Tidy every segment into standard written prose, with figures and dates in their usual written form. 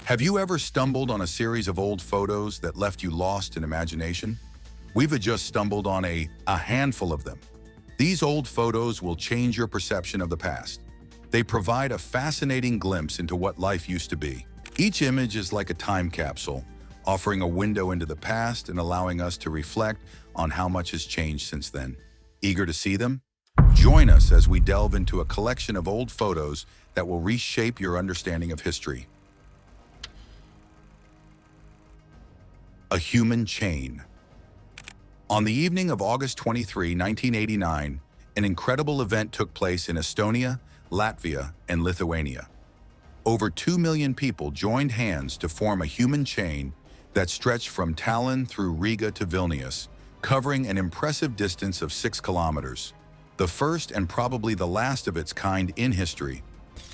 Have you ever stumbled on a series of old photos that left you lost in imagination? We've just stumbled on a handful of them. These old photos will change your perception of the past. They provide a fascinating glimpse into what life used to be. Each image is like a time capsule, offering a window into the past and allowing us to reflect on how much has changed since then. Eager to see them? Join us as we delve into a collection of old photos that will reshape your understanding of history. A human chain. On the evening of August 23, 1989, an incredible event took place in Estonia, Latvia, and Lithuania. Over 2 million people joined hands to form a human chain that stretched from Tallinn through Riga to Vilnius, covering an impressive distance of 6 kilometers. The first and probably the last of its kind in history.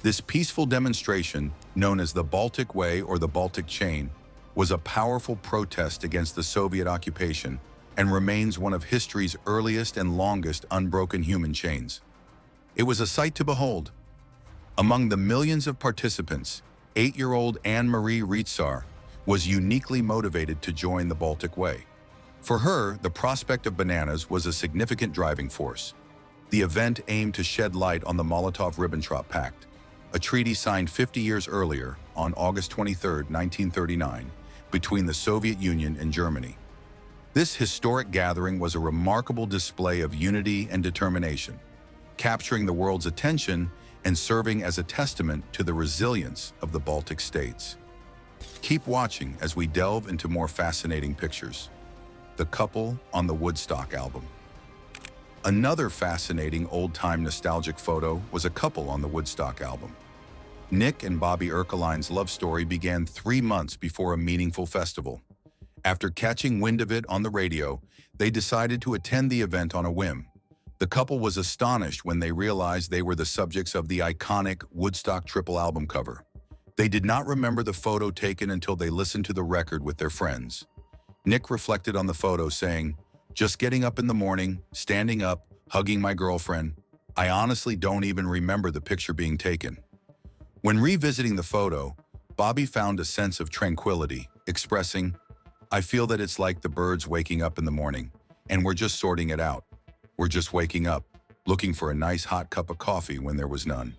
This peaceful demonstration, known as the Baltic Way or the Baltic Chain, was a powerful protest against the Soviet occupation and remains one of history's earliest and longest unbroken human chains. It was a sight to behold. Among the millions of participants, 8-year-old Anne-Marie Rietzar was uniquely motivated to join the Baltic Way. For her, the prospect of bananas was a significant driving force. The event aimed to shed light on the Molotov-Ribbentrop Pact, a treaty signed 50 years earlier on August 23, 1939, between the Soviet Union and Germany. This historic gathering was a remarkable display of unity and determination, capturing the world's attention and serving as a testament to the resilience of the Baltic states. Keep watching as we delve into more fascinating pictures. The couple on the Woodstock album. Another fascinating old-time nostalgic photo was a couple on the Woodstock album. Nick and Bobby Erkeline's love story began 3 months before a meaningful festival. After catching wind of it on the radio, they decided to attend the event on a whim. The couple was astonished when they realized they were the subjects of the iconic Woodstock triple album cover. They did not remember the photo taken until they listened to the record with their friends. Nick reflected on the photo, saying, "Just getting up in the morning, standing up, hugging my girlfriend. I honestly don't even remember the picture being taken." When revisiting the photo, Bobby found a sense of tranquility, expressing, "I feel that it's like the birds waking up in the morning, and we're just sorting it out. We're just waking up, looking for a nice hot cup of coffee when there was none."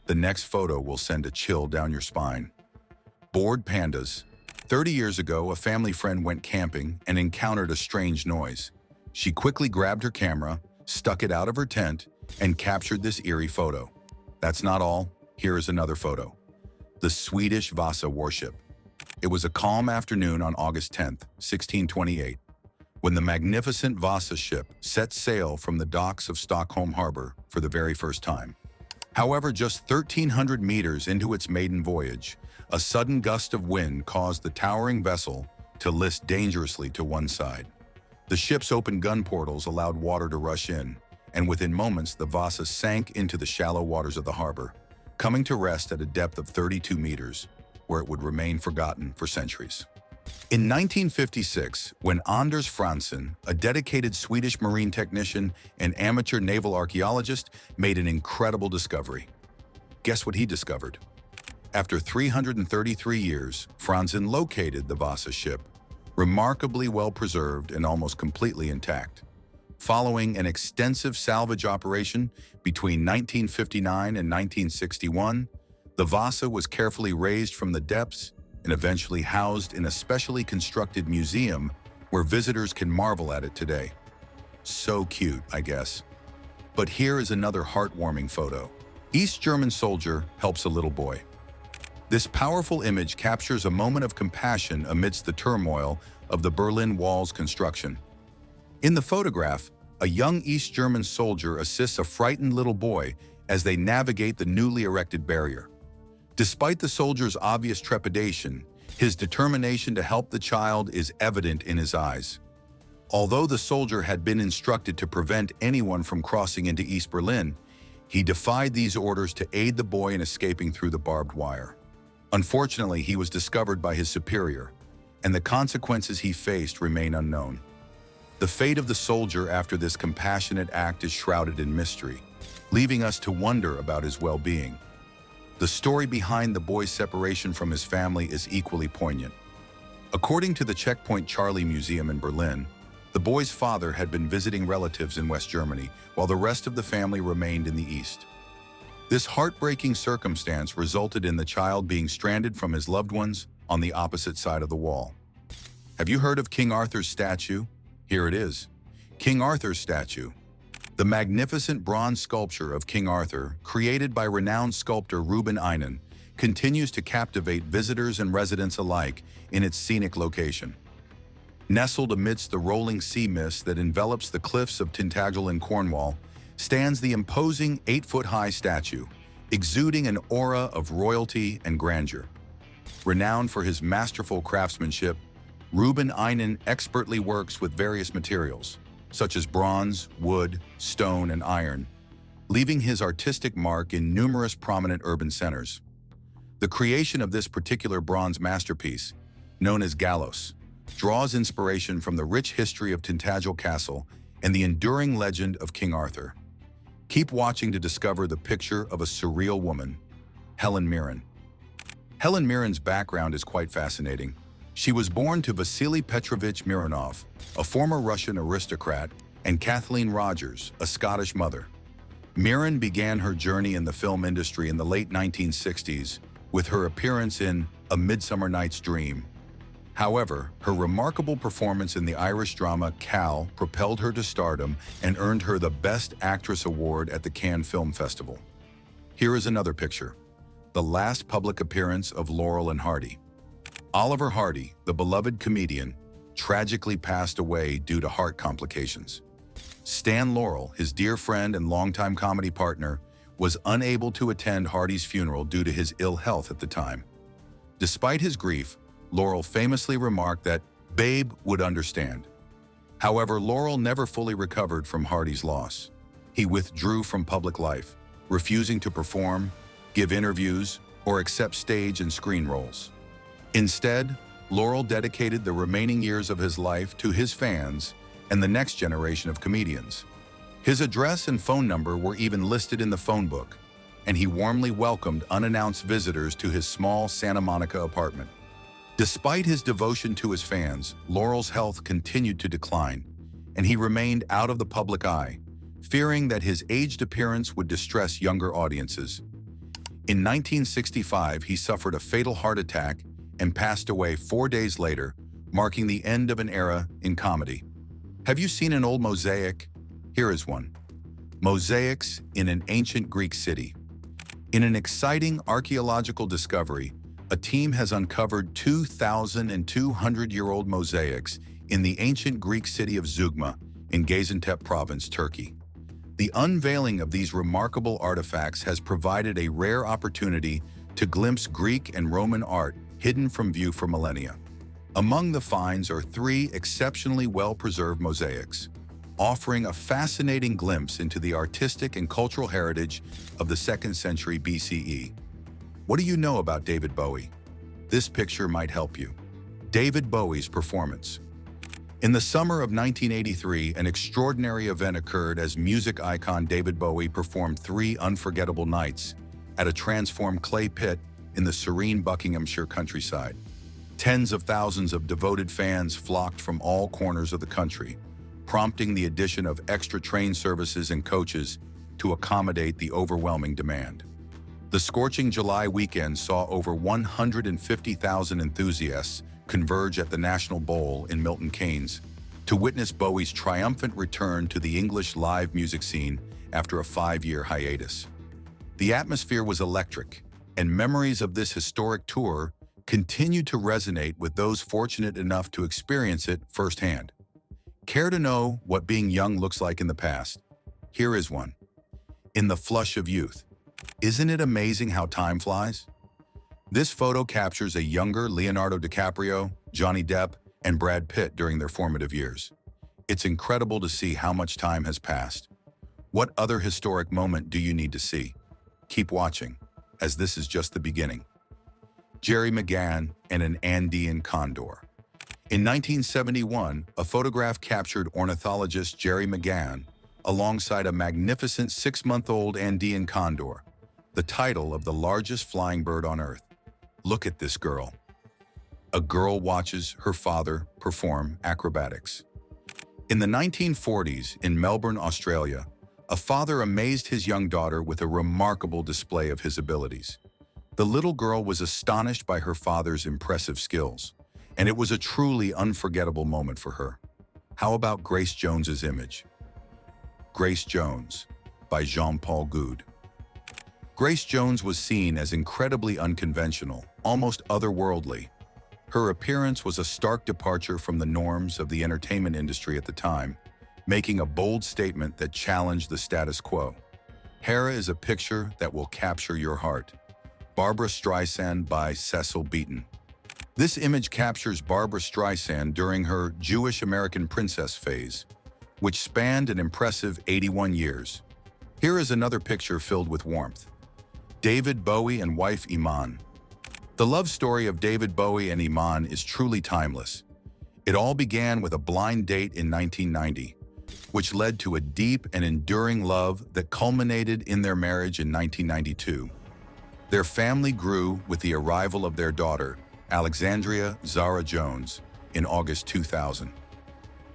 The next photo will send a chill down your spine. Bored pandas. 30 years ago, a family friend went camping and encountered a strange noise. She quickly grabbed her camera, stuck it out of her tent, and captured this eerie photo. That's not all. Here is another photo. The Swedish Vasa warship. It was a calm afternoon on August 10, 1628, when the magnificent Vasa ship set sail from the docks of Stockholm Harbor for the very first time. However, just 1,300 meters into its maiden voyage, a sudden gust of wind caused the towering vessel to list dangerously to one side. The ship's open gun portals allowed water to rush in, and within moments the Vasa sank into the shallow waters of the harbor, coming to rest at a depth of 32 meters, where it would remain forgotten for centuries. In 1956, when Anders Fransson, a dedicated Swedish marine technician and amateur naval archaeologist, made an incredible discovery. Guess what he discovered? After 333 years, Fransson located the Vasa ship, remarkably well preserved and almost completely intact. Following an extensive salvage operation between 1959 and 1961, the Vasa was carefully raised from the depths and eventually housed in a specially constructed museum where visitors can marvel at it today. So cute, I guess. But here is another heartwarming photo. East German soldier helps a little boy. This powerful image captures a moment of compassion amidst the turmoil of the Berlin Wall's construction. In the photograph, a young East German soldier assists a frightened little boy as they navigate the newly erected barrier. Despite the soldier's obvious trepidation, his determination to help the child is evident in his eyes. Although the soldier had been instructed to prevent anyone from crossing into East Berlin, he defied these orders to aid the boy in escaping through the barbed wire. Unfortunately, he was discovered by his superior, and the consequences he faced remain unknown. The fate of the soldier after this compassionate act is shrouded in mystery, leaving us to wonder about his well-being. The story behind the boy's separation from his family is equally poignant. According to the Checkpoint Charlie Museum in Berlin, the boy's father had been visiting relatives in West Germany, while the rest of the family remained in the East. This heartbreaking circumstance resulted in the child being stranded from his loved ones on the opposite side of the wall. Have you heard of King Arthur's statue? Here it is. King Arthur's statue. The magnificent bronze sculpture of King Arthur, created by renowned sculptor Reuben Einen, continues to captivate visitors and residents alike in its scenic location. Nestled amidst the rolling sea mist that envelops the cliffs of Tintagel in Cornwall, stands the imposing 8-foot-high statue, exuding an aura of royalty and grandeur. Renowned for his masterful craftsmanship, Reuben Einen expertly works with various materials, such as bronze, wood, stone, and iron, leaving his artistic mark in numerous prominent urban centers. The creation of this particular bronze masterpiece, known as Gallos, draws inspiration from the rich history of Tintagel Castle and the enduring legend of King Arthur. Keep watching to discover the picture of a surreal woman, Helen Mirren. Helen Mirren's background is quite fascinating. She was born to Vasily Petrovich Mironov, a former Russian aristocrat, and Kathleen Rogers, a Scottish mother. Mirren began her journey in the film industry in the late 1960s with her appearance in A Midsummer Night's Dream. However, her remarkable performance in the Irish drama Cal propelled her to stardom and earned her the Best Actress award at the Cannes Film Festival. Here is another picture, the last public appearance of Laurel and Hardy. Oliver Hardy, the beloved comedian, tragically passed away due to heart complications. Stan Laurel, his dear friend and longtime comedy partner, was unable to attend Hardy's funeral due to his ill health at the time. Despite his grief, Laurel famously remarked that Babe would understand. However, Laurel never fully recovered from Hardy's loss. He withdrew from public life, refusing to perform, give interviews, or accept stage and screen roles. Instead, Laurel dedicated the remaining years of his life to his fans and the next generation of comedians. His address and phone number were even listed in the phone book, and he warmly welcomed unannounced visitors to his small Santa Monica apartment. Despite his devotion to his fans, Laurel's health continued to decline, and he remained out of the public eye, fearing that his aged appearance would distress younger audiences. In 1965, he suffered a fatal heart attack and passed away 4 days later, marking the end of an era in comedy. Have you seen an old mosaic? Here is one. Mosaics in an ancient Greek city. In an exciting archaeological discovery, a team has uncovered 2,200-year-old mosaics in the ancient Greek city of Zeugma in Gaziantep province, Turkey. The unveiling of these remarkable artifacts has provided a rare opportunity to glimpse Greek and Roman art hidden from view for millennia. Among the finds are 3 exceptionally well-preserved mosaics, offering a fascinating glimpse into the artistic and cultural heritage of the 2nd century BCE. What do you know about David Bowie? This picture might help you. David Bowie's performance. In the summer of 1983, an extraordinary event occurred as music icon David Bowie performed 3 unforgettable nights at a transformed clay pit in the serene Buckinghamshire countryside. Tens of thousands of devoted fans flocked from all corners of the country, prompting the addition of extra train services and coaches to accommodate the overwhelming demand. The scorching July weekend saw over 150,000 enthusiasts converge at the National Bowl in Milton Keynes to witness Bowie's triumphant return to the English live music scene after a 5-year hiatus. The atmosphere was electric, and memories of this historic tour continue to resonate with those fortunate enough to experience it firsthand. Care to know what being young looks like in the past? Here is one. In the flush of youth. Isn't it amazing how time flies? This photo captures a younger Leonardo DiCaprio, Johnny Depp, and Brad Pitt during their formative years. It's incredible to see how much time has passed. What other historic moment do you need to see? Keep watching, as this is just the beginning. Jerry McGann and an Andean condor. In 1971, a photograph captured ornithologist Jerry McGann alongside a magnificent 6-month-old Andean condor, the title of the largest flying bird on Earth. Look at this girl. A girl watches her father perform acrobatics. In the 1940s, in Melbourne, Australia, a father amazed his young daughter with a remarkable display of his abilities. The little girl was astonished by her father's impressive skills, and it was a truly unforgettable moment for her. How about Grace Jones's image? Grace Jones, by Jean-Paul Goude. Grace Jones was seen as incredibly unconventional, almost otherworldly. Her appearance was a stark departure from the norms of the entertainment industry at the time, making a bold statement that challenged the status quo. Hera is a picture that will capture your heart. Barbra Streisand by Cecil Beaton. This image captures Barbra Streisand during her Jewish American princess phase, which spanned an impressive 81 years. Here is another picture filled with warmth. David Bowie and wife Iman. The love story of David Bowie and Iman is truly timeless. It all began with a blind date in 1990, which led to a deep and enduring love that culminated in their marriage in 1992. Their family grew with the arrival of their daughter, Alexandria Zara Jones, in August 2000.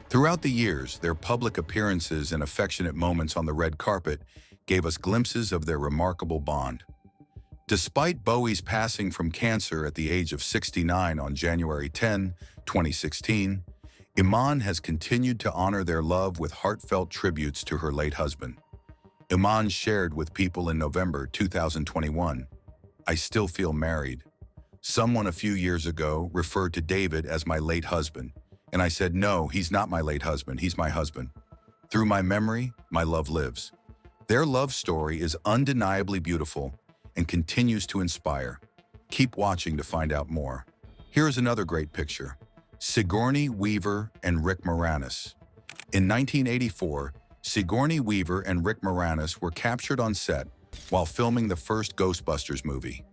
Throughout the years, their public appearances and affectionate moments on the red carpet gave us glimpses of their remarkable bond. Despite Bowie's passing from cancer at the age of 69 on January 10, 2016, Iman has continued to honor their love with heartfelt tributes to her late husband. Iman shared with People in November 2021, "I still feel married. Someone a few years ago referred to David as my late husband, and I said, no, he's not my late husband, he's my husband. Through my memory, my love lives." Their love story is undeniably beautiful and continues to inspire. Keep watching to find out more. Here is another great picture. Sigourney Weaver and Rick Moranis. In 1984, Sigourney Weaver and Rick Moranis were captured on set while filming the first Ghostbusters movie.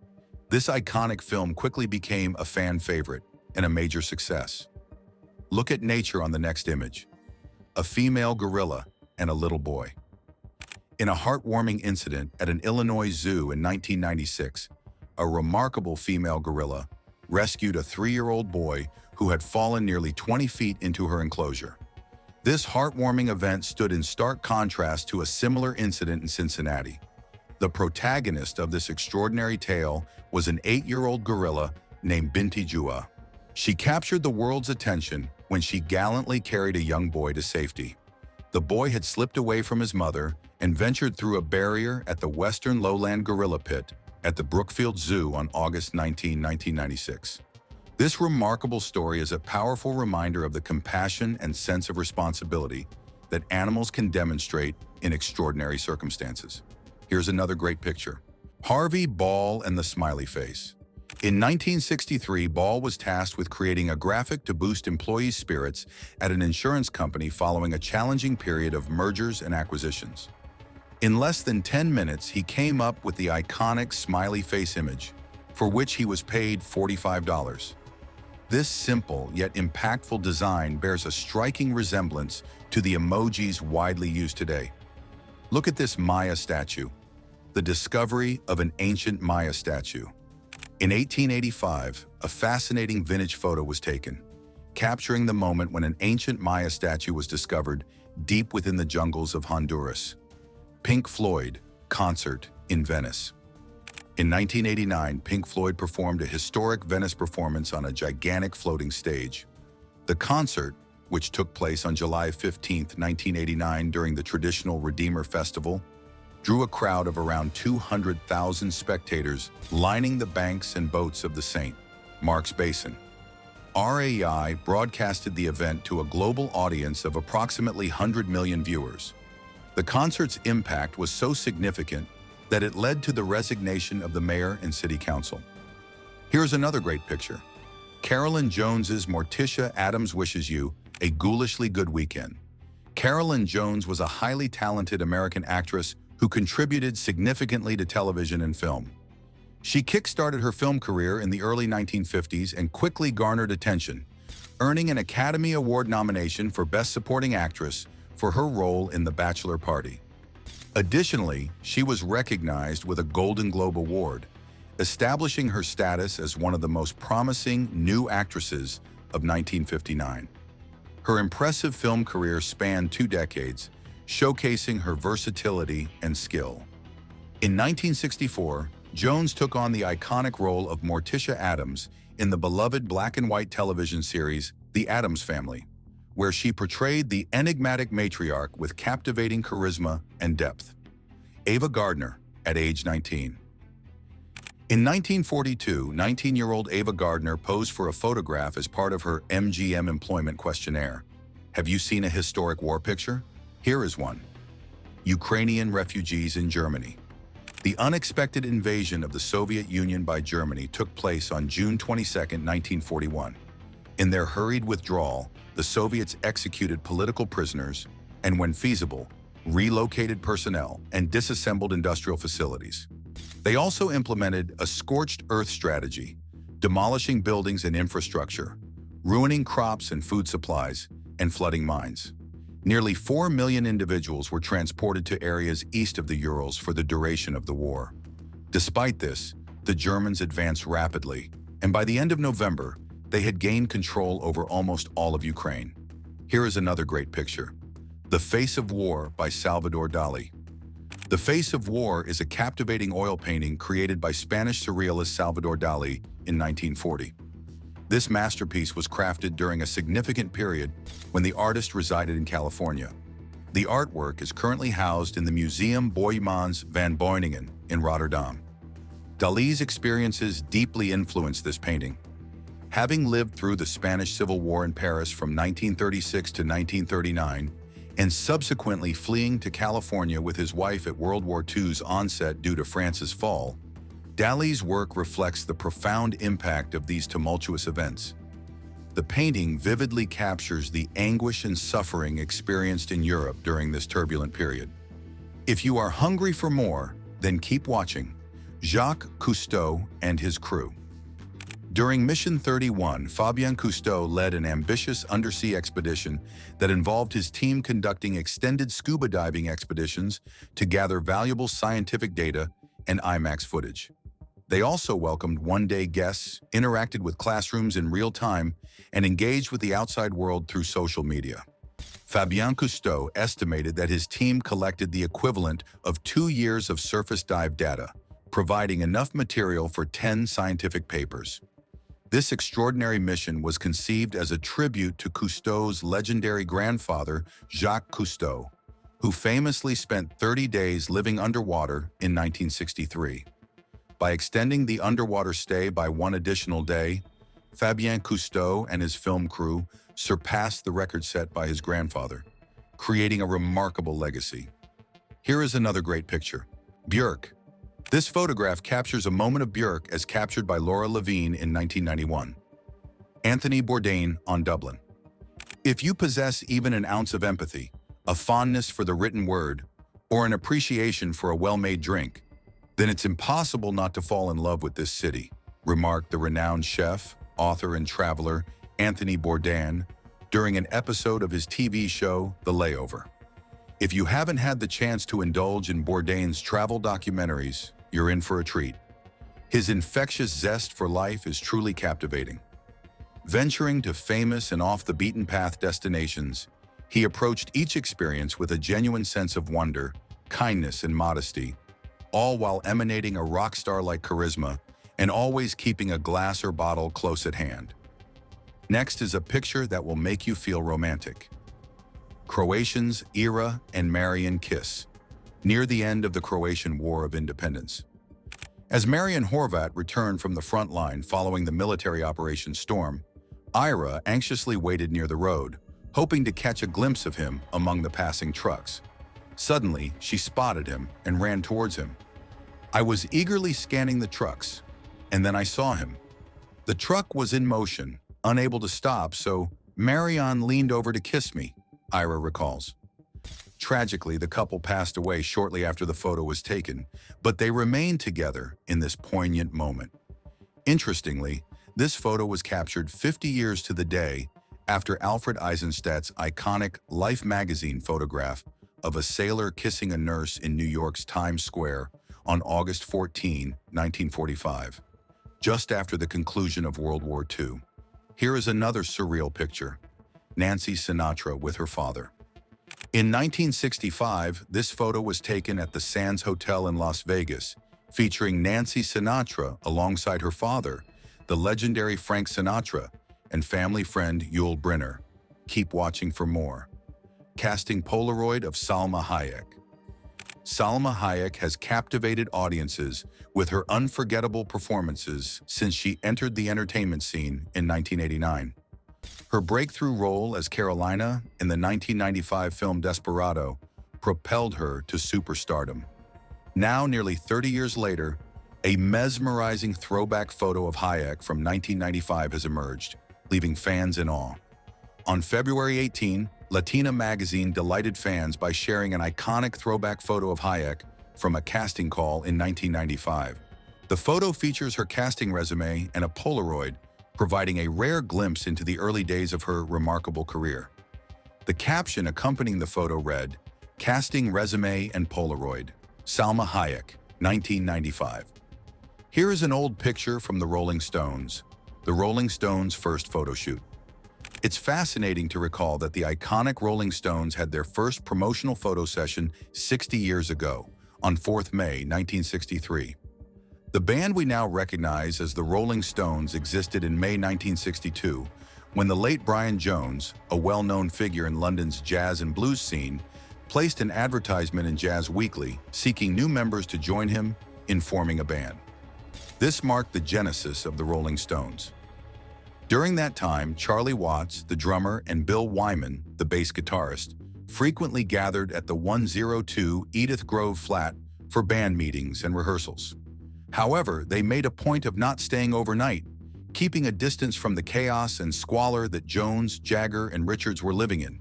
This iconic film quickly became a fan favorite and a major success. Look at nature on the next image. A female gorilla and a little boy. In a heartwarming incident at an Illinois zoo in 1996, a remarkable female gorilla rescued a 3-year-old boy who had fallen nearly 20 feet into her enclosure. This heartwarming event stood in stark contrast to a similar incident in Cincinnati. The protagonist of this extraordinary tale was an 8-year-old gorilla named Binti Jua. She captured the world's attention when she gallantly carried a young boy to safety. The boy had slipped away from his mother and ventured through a barrier at the Western Lowland Gorilla Pit at the Brookfield Zoo on August 19, 1996. This remarkable story is a powerful reminder of the compassion and sense of responsibility that animals can demonstrate in extraordinary circumstances. Here's another great picture. Harvey Ball and the Smiley Face. In 1963, Ball was tasked with creating a graphic to boost employees' spirits at an insurance company following a challenging period of mergers and acquisitions. In less than 10 minutes, he came up with the iconic smiley face image, for which he was paid $45. This simple yet impactful design bears a striking resemblance to the emojis widely used today. Look at this Maya statue, the discovery of an ancient Maya statue. In 1885, a fascinating vintage photo was taken, capturing the moment when an ancient Maya statue was discovered deep within the jungles of Honduras. Pink Floyd, concert in Venice. In 1989, Pink Floyd performed a historic Venice performance on a gigantic floating stage. The concert, which took place on July 15, 1989 during the traditional Redeemer Festival, drew a crowd of around 200,000 spectators lining the banks and boats of the St. Mark's Basin. RAI broadcasted the event to a global audience of approximately 100 million viewers. The concert's impact was so significant that it led to the resignation of the mayor and city council. Here's another great picture. Carolyn Jones's Morticia Addams wishes you a ghoulishly good weekend. Carolyn Jones was a highly talented American actress who contributed significantly to television and film. She kick-started her film career in the early 1950s and quickly garnered attention, earning an Academy Award nomination for Best Supporting Actress for her role in The Bachelor Party. Additionally, she was recognized with a Golden Globe Award, establishing her status as one of the most promising new actresses of 1959. Her impressive film career spanned 2 decades, showcasing her versatility and skill. In 1964, Jones took on the iconic role of Morticia Addams in the beloved black-and-white television series The Addams Family, where she portrayed the enigmatic matriarch with captivating charisma and depth. Ava Gardner, at age 19. In 1942, 19-year-old Ava Gardner posed for a photograph as part of her MGM employment questionnaire. Have you seen a historic war picture? Here is one. Ukrainian refugees in Germany. The unexpected invasion of the Soviet Union by Germany took place on June 22, 1941. In their hurried withdrawal, the Soviets executed political prisoners and, when feasible, relocated personnel and disassembled industrial facilities. They also implemented a scorched earth strategy, demolishing buildings and infrastructure, ruining crops and food supplies, and flooding mines. Nearly 4 million individuals were transported to areas east of the Urals for the duration of the war. Despite this, the Germans advanced rapidly, and by the end of November, they had gained control over almost all of Ukraine. Here is another great picture. The Face of War by Salvador Dali. The Face of War is a captivating oil painting created by Spanish surrealist Salvador Dali in 1940. This masterpiece was crafted during a significant period when the artist resided in California. The artwork is currently housed in the Museum Boijmans van Beuningen in Rotterdam. Dali's experiences deeply influenced this painting. Having lived through the Spanish Civil War in Paris from 1936 to 1939, and subsequently fleeing to California with his wife at World War II's onset due to France's fall, Dali's work reflects the profound impact of these tumultuous events. The painting vividly captures the anguish and suffering experienced in Europe during this turbulent period. If you are hungry for more, then keep watching. Jacques Cousteau and his crew. During Mission 31, Fabien Cousteau led an ambitious undersea expedition that involved his team conducting extended scuba diving expeditions to gather valuable scientific data and IMAX footage. They also welcomed one-day guests, interacted with classrooms in real time, and engaged with the outside world through social media. Fabien Cousteau estimated that his team collected the equivalent of 2 years of surface dive data, providing enough material for 10 scientific papers. This extraordinary mission was conceived as a tribute to Cousteau's legendary grandfather, Jacques Cousteau, who famously spent 30 days living underwater in 1963. By extending the underwater stay by 1 additional day, Fabien Cousteau and his film crew surpassed the record set by his grandfather, creating a remarkable legacy. Here is another great picture. Björk. This photograph captures a moment of Björk as captured by Laura Levine in 1991. Anthony Bourdain on Dublin. If you possess even an ounce of empathy, a fondness for the written word, or an appreciation for a well-made drink, then it's impossible not to fall in love with this city, remarked the renowned chef, author, and traveler Anthony Bourdain during an episode of his TV show, The Layover. If you haven't had the chance to indulge in Bourdain's travel documentaries, you're in for a treat. His infectious zest for life is truly captivating. Venturing to famous and off-the-beaten-path destinations, he approached each experience with a genuine sense of wonder, kindness, and modesty, all while emanating a rock star-like charisma and always keeping a glass or bottle close at hand. Next is a picture that will make you feel romantic. Croatians Ira and Marian kiss, near the end of the Croatian War of Independence. As Marian Horvat returned from the front line following the military Operation Storm, Ira anxiously waited near the road, hoping to catch a glimpse of him among the passing trucks. Suddenly, she spotted him and ran towards him. I was eagerly scanning the trucks, and then I saw him. The truck was in motion, unable to stop, so Marian leaned over to kiss me, Ira recalls. Tragically, the couple passed away shortly after the photo was taken, but they remained together in this poignant moment. Interestingly, this photo was captured 50 years to the day after Alfred Eisenstadt's iconic Life magazine photograph of a sailor kissing a nurse in New York's Times Square on August 14, 1945, just after the conclusion of World War II. Here is another surreal picture: Nancy Sinatra with her father. In 1965, this photo was taken at the Sands Hotel in Las Vegas, featuring Nancy Sinatra alongside her father, the legendary Frank Sinatra, and family friend Yul Brynner. Keep watching for more. Casting Polaroid of Salma Hayek. Salma Hayek has captivated audiences with her unforgettable performances since she entered the entertainment scene in 1989. Her breakthrough role as Carolina in the 1995 film Desperado propelled her to superstardom. Now, nearly 30 years later, a mesmerizing throwback photo of Hayek from 1995 has emerged, leaving fans in awe. On February 18, Latina magazine delighted fans by sharing an iconic throwback photo of Hayek from a casting call in 1995. The photo features her casting resume and a Polaroid, providing a rare glimpse into the early days of her remarkable career. The caption accompanying the photo read, "Casting Resume and Polaroid, Salma Hayek, 1995." Here is an old picture from the Rolling Stones, the Rolling Stones' first photo shoot. It's fascinating to recall that the iconic Rolling Stones had their first promotional photo session 60 years ago, on 4th May 1963. The band we now recognize as the Rolling Stones existed in May 1962, when the late Brian Jones, a well-known figure in London's jazz and blues scene, placed an advertisement in Jazz Weekly seeking new members to join him in forming a band. This marked the genesis of the Rolling Stones. During that time, Charlie Watts, the drummer, and Bill Wyman, the bass guitarist, frequently gathered at the 102 Edith Grove flat for band meetings and rehearsals. However, they made a point of not staying overnight, keeping a distance from the chaos and squalor that Jones, Jagger, and Richards were living in.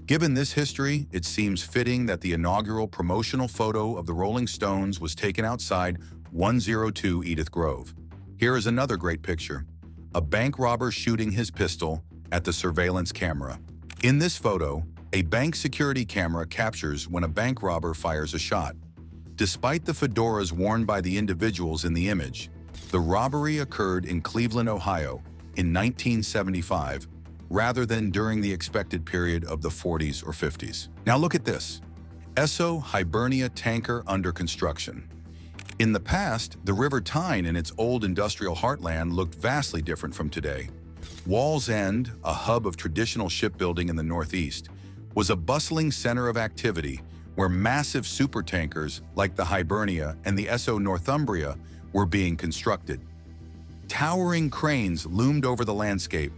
Given this history, it seems fitting that the inaugural promotional photo of the Rolling Stones was taken outside 102 Edith Grove. Here is another great picture: a bank robber shooting his pistol at the surveillance camera. In this photo, a bank security camera captures when a bank robber fires a shot. Despite the fedoras worn by the individuals in the image, the robbery occurred in Cleveland, Ohio, in 1975, rather than during the expected period of the 40s or 50s. Now look at this: Esso Hibernia tanker under construction. In the past, the River Tyne in its old industrial heartland looked vastly different from today. Wall's End, a hub of traditional shipbuilding in the Northeast, was a bustling center of activity where massive supertankers like the Hibernia and the Esso Northumbria were being constructed. Towering cranes loomed over the landscape,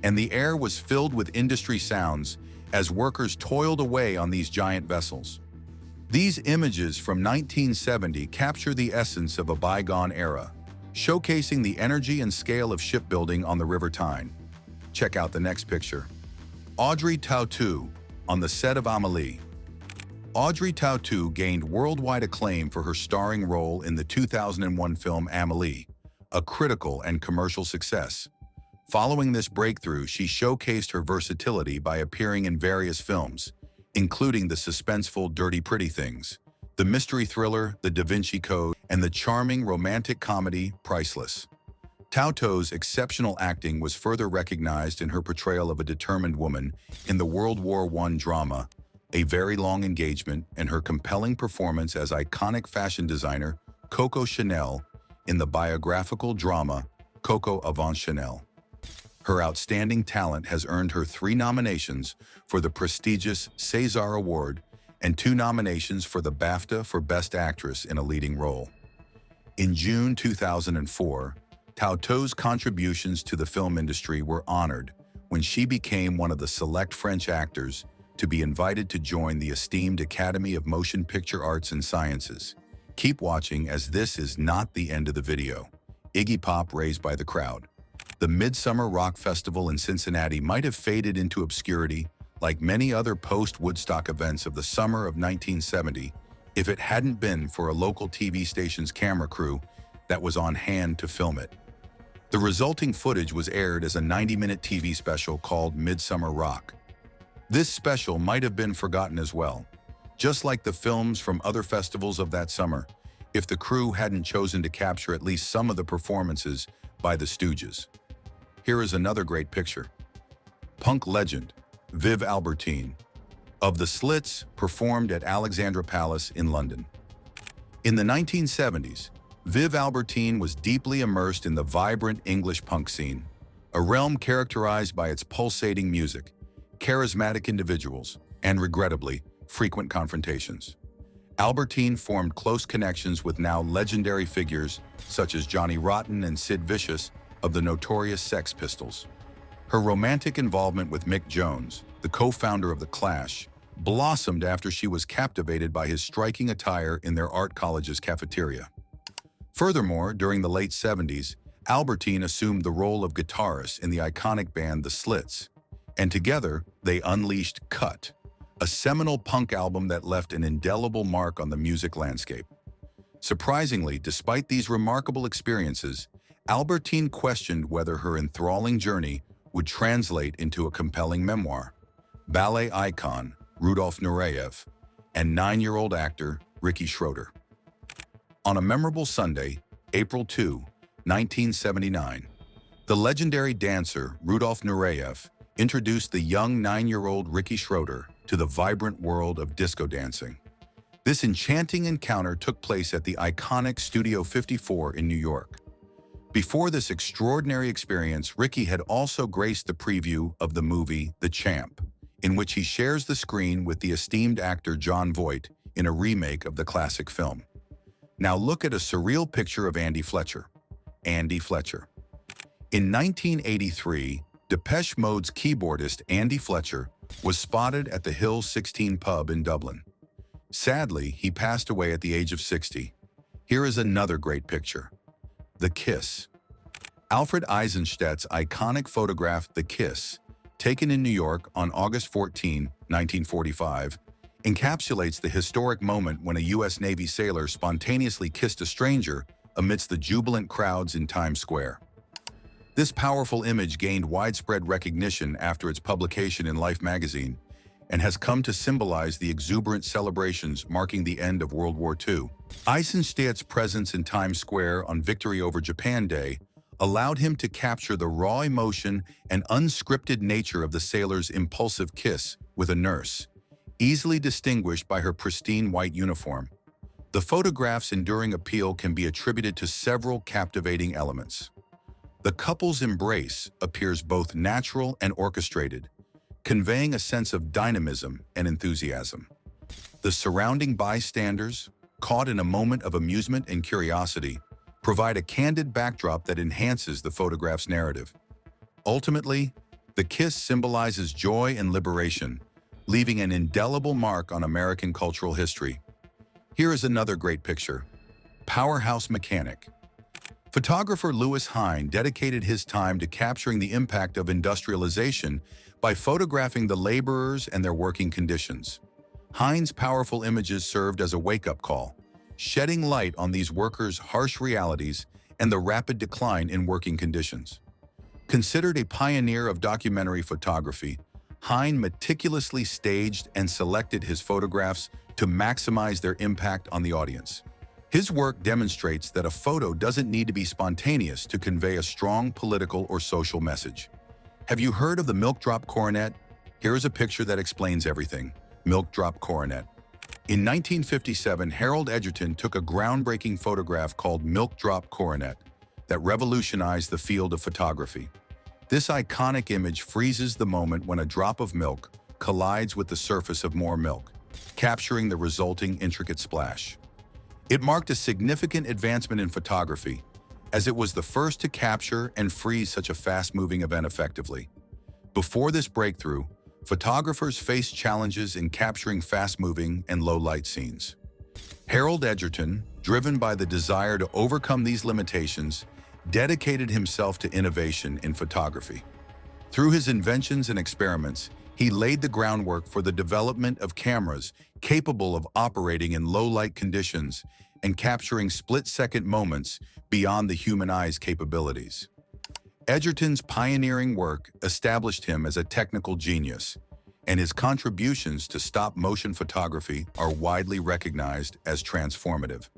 and the air was filled with industry sounds as workers toiled away on these giant vessels. These images from 1970 capture the essence of a bygone era, showcasing the energy and scale of shipbuilding on the River Tyne. Check out the next picture. Audrey Tautou on the set of Amélie. Audrey Tautou gained worldwide acclaim for her starring role in the 2001 film Amélie, a critical and commercial success. Following this breakthrough, she showcased her versatility by appearing in various films, including the suspenseful Dirty Pretty Things, the mystery thriller The Da Vinci Code, and the charming romantic comedy Priceless. Tautou's exceptional acting was further recognized in her portrayal of a determined woman in the World War I drama A Very Long Engagement, and her compelling performance as iconic fashion designer Coco Chanel in the biographical drama Coco Avant Chanel. Her outstanding talent has earned her 3 nominations for the prestigious César Award and 2 nominations for the BAFTA for Best Actress in a Leading Role. In June 2004, Tautou's contributions to the film industry were honored when she became one of the select French actors to be invited to join the esteemed Academy of Motion Picture Arts and Sciences. Keep watching, as this is not the end of the video. Iggy Pop raised by the crowd. The Midsummer Rock Festival in Cincinnati might have faded into obscurity, like many other post-Woodstock events of the summer of 1970, if it hadn't been for a local TV station's camera crew that was on hand to film it. The resulting footage was aired as a 90-minute TV special called Midsummer Rock. This special might have been forgotten as well, Just like the films from other festivals of that summer, if the crew hadn't chosen to capture at least some of the performances by the Stooges. Here is another great picture. Punk legend, Viv Albertine, of the Slits, performed at Alexandra Palace in London. In the 1970s, Viv Albertine was deeply immersed in the vibrant English punk scene, a realm characterized by its pulsating music, charismatic individuals, and regrettably, frequent confrontations. Albertine formed close connections with now legendary figures such as Johnny Rotten and Sid Vicious of the notorious Sex Pistols. Her romantic involvement with Mick Jones, the co-founder of The Clash, blossomed after she was captivated by his striking attire in their art college's cafeteria. Furthermore, during the late 70s, Albertine assumed the role of guitarist in the iconic band The Slits, and together they unleashed Cut, a seminal punk album that left an indelible mark on the music landscape. Surprisingly, despite these remarkable experiences, Albertine questioned whether her enthralling journey would translate into a compelling memoir. Ballet icon Rudolf Nureyev and 9-year-old actor Ricky Schroeder. On a memorable Sunday, April 2, 1979, the legendary dancer Rudolf Nureyev introduced the young 9-year-old Ricky Schroeder to the vibrant world of disco dancing. This enchanting encounter took place at the iconic Studio 54 in New York. Before this extraordinary experience, Ricky had also graced the preview of the movie The Champ, in which he shares the screen with the esteemed actor Jon Voight in a remake of the classic film. Now look at a surreal picture of Andy Fletcher. Andy Fletcher. In 1983, Depeche Mode's keyboardist Andy Fletcher was spotted at the Hill 16 pub in Dublin. Sadly, he passed away at the age of 60. Here is another great picture. The Kiss. Alfred Eisenstadt's iconic photograph, The Kiss, taken in New York on August 14, 1945, encapsulates the historic moment when a U.S. Navy sailor spontaneously kissed a stranger amidst the jubilant crowds in Times Square. This powerful image gained widespread recognition after its publication in Life magazine and has come to symbolize the exuberant celebrations marking the end of World War II. Eisenstadt's presence in Times Square on Victory over Japan Day allowed him to capture the raw emotion and unscripted nature of the sailor's impulsive kiss with a nurse, easily distinguished by her pristine white uniform. The photograph's enduring appeal can be attributed to several captivating elements. The couple's embrace appears both natural and orchestrated, conveying a sense of dynamism and enthusiasm. The surrounding bystanders, caught in a moment of amusement and curiosity, provide a candid backdrop that enhances the photograph's narrative. Ultimately, the kiss symbolizes joy and liberation, leaving an indelible mark on American cultural history. Here is another great picture. Powerhouse Mechanic. Photographer Louis Hine dedicated his time to capturing the impact of industrialization by photographing the laborers and their working conditions. Hine's powerful images served as a wake-up call, shedding light on these workers' harsh realities and the rapid decline in working conditions. Considered a pioneer of documentary photography, Hine meticulously staged and selected his photographs to maximize their impact on the audience. His work demonstrates that a photo doesn't need to be spontaneous to convey a strong political or social message. Have you heard of the milk drop coronet? Here is a picture that explains everything. Milk drop coronet. In 1957, Harold Edgerton took a groundbreaking photograph called Milk Drop Coronet that revolutionized the field of photography. This iconic image freezes the moment when a drop of milk collides with the surface of more milk, capturing the resulting intricate splash. It marked a significant advancement in photography, as it was the first to capture and freeze such a fast-moving event effectively. Before this breakthrough, photographers faced challenges in capturing fast-moving and low-light scenes. Harold Edgerton, driven by the desire to overcome these limitations, dedicated himself to innovation in photography. Through his inventions and experiments, he laid the groundwork for the development of cameras capable of operating in low-light conditions and capturing split-second moments beyond the human eye's capabilities. Edgerton's pioneering work established him as a technical genius, and his contributions to stop-motion photography are widely recognized as transformative.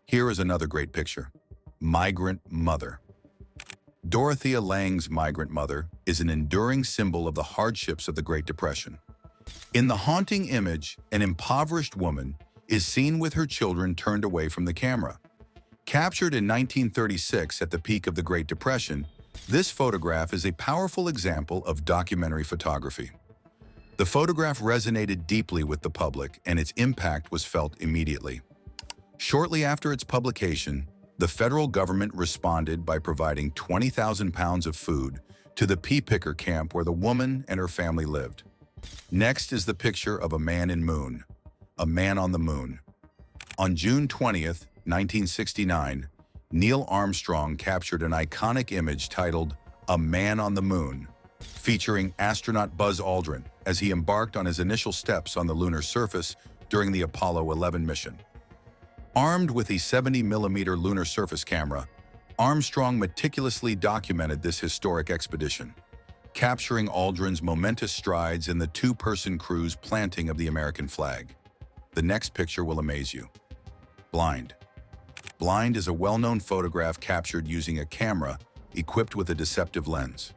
Here is another great picture. Migrant Mother. Dorothea Lange's Migrant Mother is an enduring symbol of the hardships of the Great Depression. In the haunting image, an impoverished woman is seen with her children turned away from the camera. Captured in 1936 at the peak of the Great Depression, this photograph is a powerful example of documentary photography. The photograph resonated deeply with the public, and its impact was felt immediately. Shortly after its publication, the federal government responded by providing 20,000 pounds of food to the pea picker camp where the woman and her family lived. Next is the picture of a man in moon, a man on the moon. On June 20th, 1969, Neil Armstrong captured an iconic image titled "A Man on the Moon," featuring astronaut Buzz Aldrin as he embarked on his initial steps on the lunar surface during the Apollo 11 mission. Armed with a 70mm lunar surface camera, Armstrong meticulously documented this historic expedition, capturing Aldrin's momentous strides in the two-person crew's planting of the American flag. The next picture will amaze you. Blind. Blind is a well-known photograph captured using a camera equipped with a deceptive lens.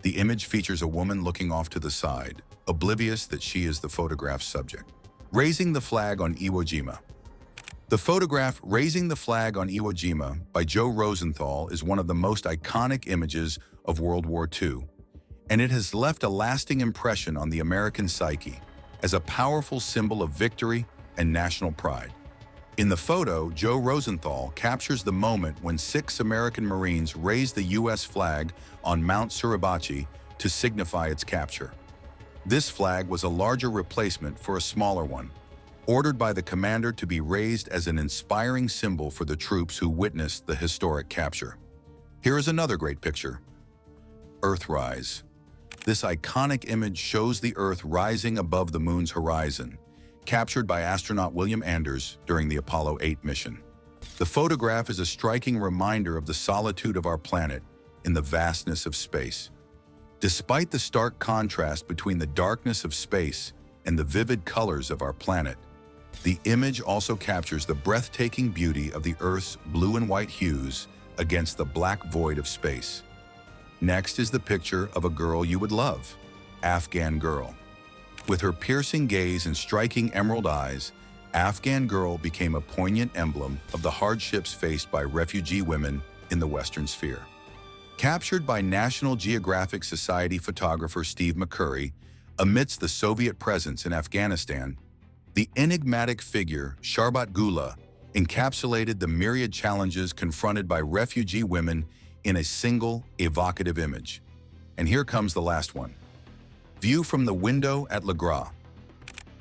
The image features a woman looking off to the side, oblivious that she is the photograph's subject. Raising the Flag on Iwo Jima. The photograph "Raising the Flag on Iwo Jima" by Joe Rosenthal is one of the most iconic images of World War II, and it has left a lasting impression on the American psyche as a powerful symbol of victory and national pride. In the photo, Joe Rosenthal captures the moment when 6 American Marines raised the U.S. flag on Mount Suribachi to signify its capture. This flag was a larger replacement for a smaller one, ordered by the commander to be raised as an inspiring symbol for the troops who witnessed the historic capture. Here is another great picture. Earthrise. This iconic image shows the Earth rising above the moon's horizon, captured by astronaut William Anders during the Apollo 8 mission. The photograph is a striking reminder of the solitude of our planet in the vastness of space. Despite the stark contrast between the darkness of space and the vivid colors of our planet, the image also captures the breathtaking beauty of the Earth's blue and white hues against the black void of space. Next is the picture of a girl you would love, Afghan Girl. With her piercing gaze and striking emerald eyes, Afghan Girl became a poignant emblem of the hardships faced by refugee women in the Western Sphere. Captured by National Geographic Society photographer Steve McCurry amidst the Soviet presence in Afghanistan, the enigmatic figure Sharbat Gula encapsulated the myriad challenges confronted by refugee women in a single, evocative image. And here comes the last one. View from the Window at Le Gras.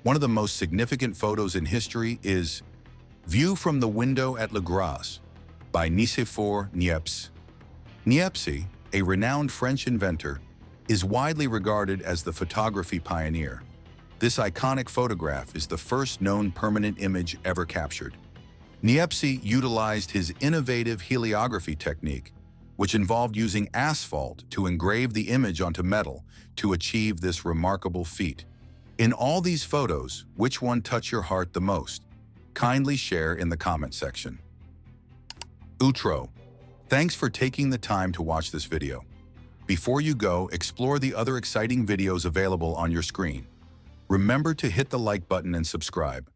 One of the most significant photos in history is View from the Window at Le Gras by Nicéphore Niepce. Niepce, a renowned French inventor, is widely regarded as the photography pioneer. This iconic photograph is the first known permanent image ever captured. Niepce utilized his innovative heliography technique, which involved using asphalt to engrave the image onto metal to achieve this remarkable feat. In all these photos, which one touched your heart the most? Kindly share in the comment section. Outro. Thanks for taking the time to watch this video. Before you go, explore the other exciting videos available on your screen. Remember to hit the like button and subscribe.